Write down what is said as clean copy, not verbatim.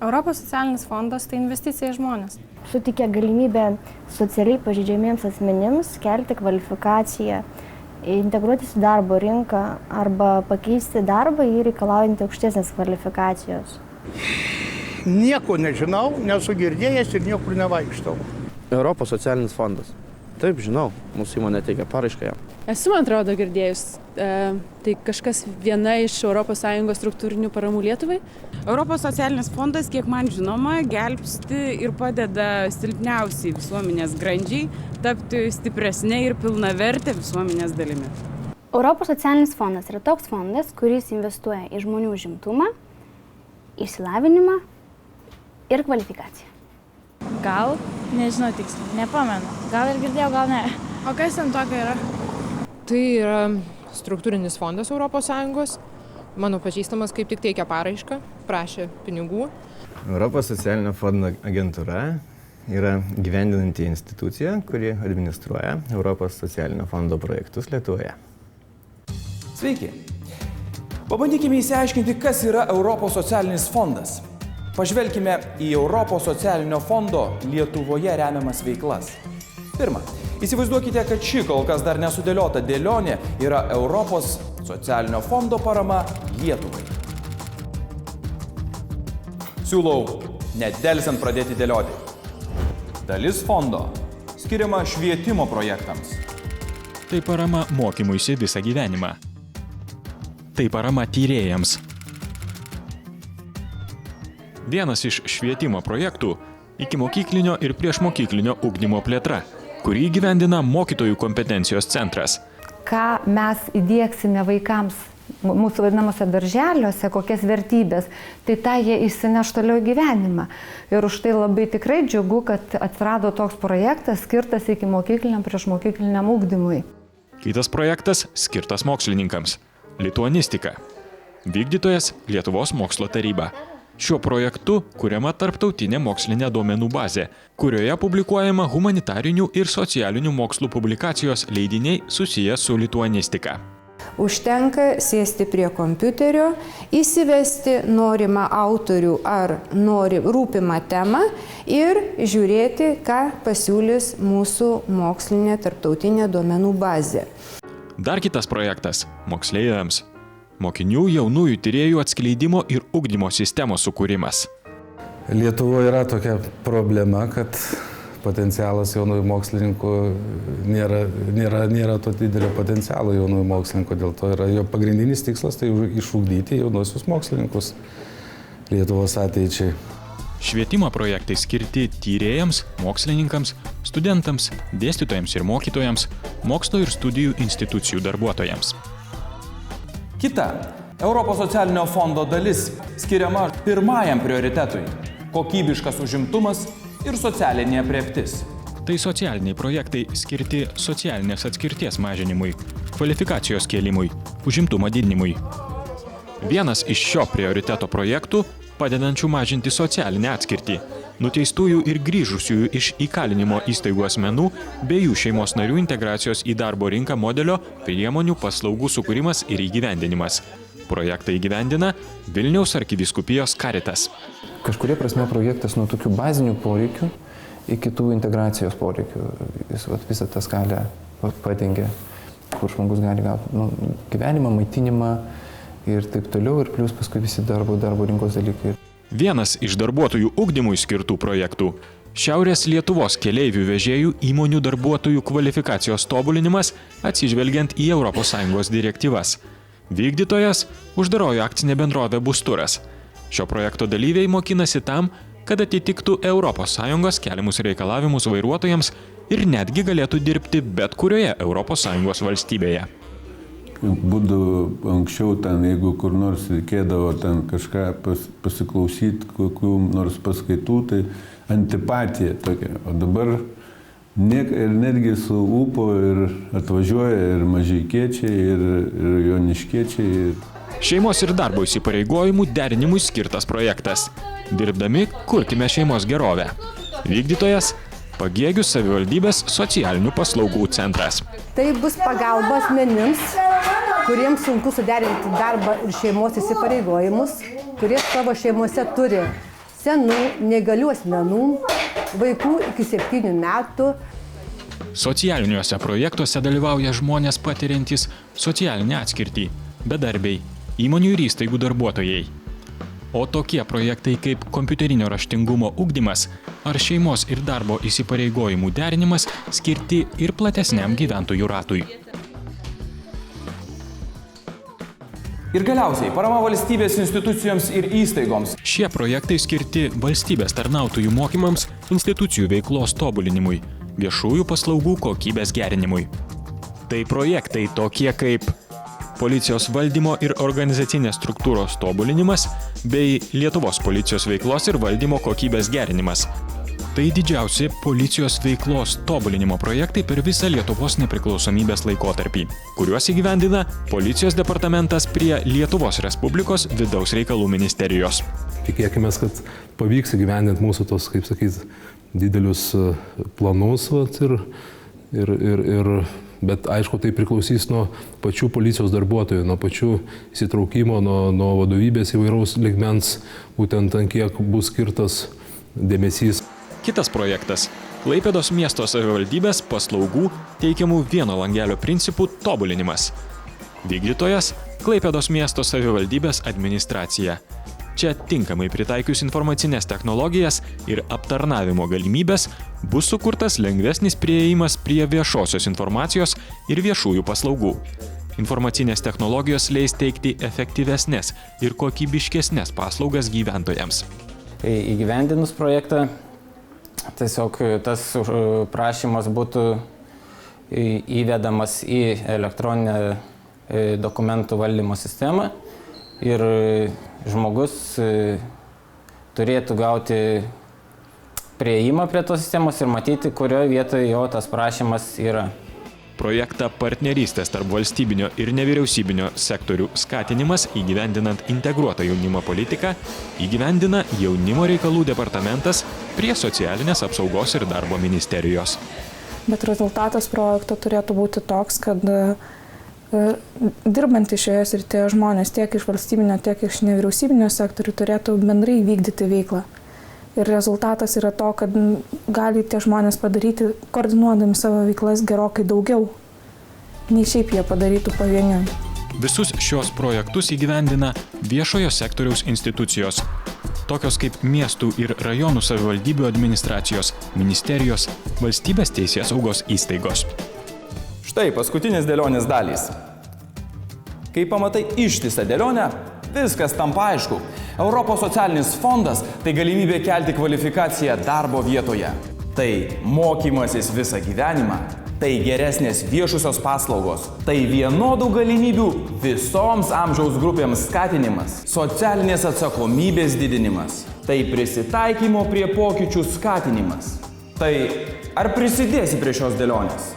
Europos socialinis fondas tai investicija į žmonės. Suteikia galimybę socialiai pažeidžiamiems asmenims kelti kvalifikaciją, integruotis į darbo rinką arba pakeisti darbą į reikalaujantį aukštesnės kvalifikacijos. Nieko nežinau, nesu girdėjęs ir niekur nevaikštau. Europos socialinis fondas. Taip, žinau, mūsų įmonė teikia paraišką jam. Esu, man atrodo, girdėjus. Tai kažkas viena iš ES struktūrinių paramų Lietuvai. Europos socialinis fondas, kiek man žinoma, gelbsti ir padeda silpniausiai visuomenės grandžiai tapti stipresnė ir pilnavertė visuomenės dalimi. Europos socialinis fondas yra toks fondas, kuris investuoja į žmonių užimtumą, išsilavinimą ir kvalifikaciją. Gal, nežinau tiksliai, nepamenu. Gal ir girdėjau, gal ne. O kas ten tokio yra? Tai yra struktūrinis fondas ES. Mano pažįstamas kaip tik teikia paraišką, prašė pinigų. Europos socialinio fondo agentūra yra gyvendinanti institucija, kuri administruoja Europos socialinio fondo projektus Lietuvoje. Sveiki! Pabandykime įsiaiškinti, kas yra Europos socialinis fondas. Pažvelkime į Europos socialinio fondo Lietuvoje remiamas veiklas. Pirma, įsivaizduokite, kad ši kol kas dar nesudėliota dėlionė yra Europos socialinio fondo parama Lietuvai. Siūlau nedelsiant pradėti dėlioti. Dalis fondo skiriama švietimo projektams. Tai parama mokymuisi visą gyvenimą. Tai parama tyrėjams. Vienas iš švietimo projektų – ikimokyklinio ir priešmokyklinio ugdymo plėtra, kurį įgyvendina mokytojų kompetencijos centras. Ką mes įdieksime vaikams mūsų vadinamuose darželiuose, kokias vertybės, tai tą jie įsineš toliau gyvenimą. Ir už tai labai tikrai džiugu, kad atsirado toks projektas skirtas ikimokykliniam priešmokykliniam ugdymui. Kitas projektas skirtas mokslininkams – lituanistika. Vykdytojas Lietuvos mokslo taryba. Šiuo projektu kuriama tarptautinė mokslinė duomenų bazė, kurioje publikuojama humanitarinių ir socialinių mokslų publikacijos leidiniai susiję su lituanistika. Užtenka sėsti prie kompiuterio, įsivesti norimą autorių ar rūpimą temą ir žiūrėti, ką pasiūlys mūsų mokslinė tarptautinė duomenų bazė. Dar kitas projektas – moksleiviams. Mokinių jaunųjų tyrėjų atskleidimo ir ugdymo sistemos sukūrimas. Lietuvoje yra tokia problema, kad potencialas jaunųjų mokslininkų nėra to didelio potencialo jaunųjų mokslininkų. Dėl to yra jo pagrindinis tikslas tai išugdyti jaunosius mokslininkus Lietuvos ateičiai. Švietimo projektai skirti tyrėjams, mokslininkams, studentams, dėstytojams ir mokytojams, mokslo ir studijų institucijų darbuotojams. Kita Europos socialinio fondo dalis skiriama pirmajam prioritetui – kokybiškas užimtumas ir socialinė aprėptis. Tai socialiniai projektai skirti socialinės atskirties mažinimui, kvalifikacijos kėlimui, užimtumo didinimui. Vienas iš šio prioriteto projektų – padedančių mažinti socialinę atskirtį, nuteistųjų ir grįžusiųjų iš įkalinimo įstaigų asmenų bei jų šeimos narių integracijos į darbo rinką modelio priemonių paslaugų sukūrimas ir įgyvendinimas. Projektą įgyvendina Vilniaus arkivyskupijos Caritas. Kažkuria prasme projektas nuo tokių bazinių poreikių iki tų integracijos poreikių. Jis visą tą skalę padengia, kur žmogus gali gauti gyvenimą, maitinimą ir taip toliau, ir plius paskui visi darbo rinkos dalykai. Vienas iš darbuotojų ugdymui skirtų projektų – Šiaurės Lietuvos keleivių vežėjų įmonių darbuotojų kvalifikacijos tobulinimas atsižvelgiant į ES direktyvas. Vykdytojas – uždaroji akcinė bendrovė Busturas. Šio projekto dalyviai mokinasi tam, kad atitiktų ES keliamus reikalavimus vairuotojams ir netgi galėtų dirbti bet kurioje ES valstybėje. Būdavo anksčiau ten, jeigu kur nors reikėdavo ten kažką pasiklausyti, kokių nors paskaitų, tai antipatija tokia. O dabar ir netgi su ūpo ir atvažiuoja ir mažeikiečiai, ir joniškiečiai. Šeimos ir darbo įsipareigojimų derinimui skirtas projektas. Dirbdami kurkime šeimos gerovę. Vykdytojas – Pagėgių savivaldybės socialinių paslaugų centras. Tai bus pagalba asmenims, kuriems sunku suderinti darbą ir šeimos įsipareigojimus, kurie savo šeimose turi senų, negalių asmenų, vaikų iki 7 metų. Socialiniuose projektuose dalyvauja žmonės patiriantys socialinę atskirtį, bedarbiai, įmonių ir įstaigų darbuotojai. O tokie projektai kaip kompiuterinio raštingumo ugdymas ar šeimos ir darbo įsipareigojimų derinimas skirti ir platesniam gyventojų ratui. Ir galiausiai parama valstybės institucijoms ir įstaigoms. Šie projektai skirti valstybės tarnautojų mokymams, institucijų veiklos tobulinimui, viešųjų paslaugų kokybės gerinimui. Tai projektai tokie kaip policijos valdymo ir organizacinės struktūros tobulinimas bei Lietuvos policijos veiklos ir valdymo kokybės gerinimas. Tai didžiausi policijos veiklos tobulinimo projektai per visą Lietuvos nepriklausomybės laikotarpį, kuriuos įgyvendina Policijos departamentas prie Lietuvos Respublikos vidaus reikalų ministerijos. Tikėkime, kad pavyks įgyvendinti mūsų tos, kaip sakyti, didelius planus bet aišku, tai priklausys nuo pačių policijos darbuotojų, nuo pačių įsitraukimo, nuo vadovybės įvairaus lygmens, būtent ant kiek bus skirtas dėmesys. Kitas projektas – Klaipėdos miesto savivaldybės paslaugų teikiamų vieno langelio principų tobulinimas. Vykdytojas – Klaipėdos miesto savivaldybės administracija. Čia tinkamai pritaikius informacinės technologijas ir aptarnavimo galimybės bus sukurtas lengvesnis priėjimas prie viešosios informacijos ir viešųjų paslaugų. Informacinės technologijos leis teikti efektyvesnės ir kokybiškesnės paslaugas gyventojams. Įgyvendinus projektą, tiesiog tas prašymas būtų įvedamas į elektroninę dokumentų valdymo sistemą ir žmogus turėtų gauti prieimą prie tos sistemos ir matyti, kurioje vietoje jo tas prašymas yra. Projektą partnerystės tarp valstybinio ir nevyriausybinio sektorių skatinimas įgyvendinant integruotą jaunimo politiką įgyvendina Jaunimo reikalų departamentas prie Socialinės apsaugos ir darbo ministerijos. Bet rezultatas projekto turėtų būti toks, kad dirbantys šioje srityje žmonės tiek iš valstybinio, tiek iš nevyriausybinio sektorių turėtų bendrai vykdyti veiklą. Ir rezultatas yra to, kad gali tie žmonės padaryti, koordinuodami savo veiklas gerokai daugiau, nei šiaip jie padarytų pavieniui. Visus šios projektus įgyvendina viešojo sektoriaus institucijos, tokios kaip miestų ir rajonų savivaldybių administracijos, ministerijos, valstybės teisėsaugos įstaigos. Štai paskutinės dėlionės dalys. Kai pamatai ištisą dėlionę, viskas tampa aišku. Europos socialinis fondas – tai galimybė kelti kvalifikaciją darbo vietoje. Tai mokymasis visą gyvenimą. Tai geresnės viešusios paslaugos. Tai vienodų galimybių visoms amžiaus grupėms skatinimas. Socialinės atsakomybės didinimas. Tai prisitaikymo prie pokyčių skatinimas. Tai ar prisidėsi prie šios dėlionės?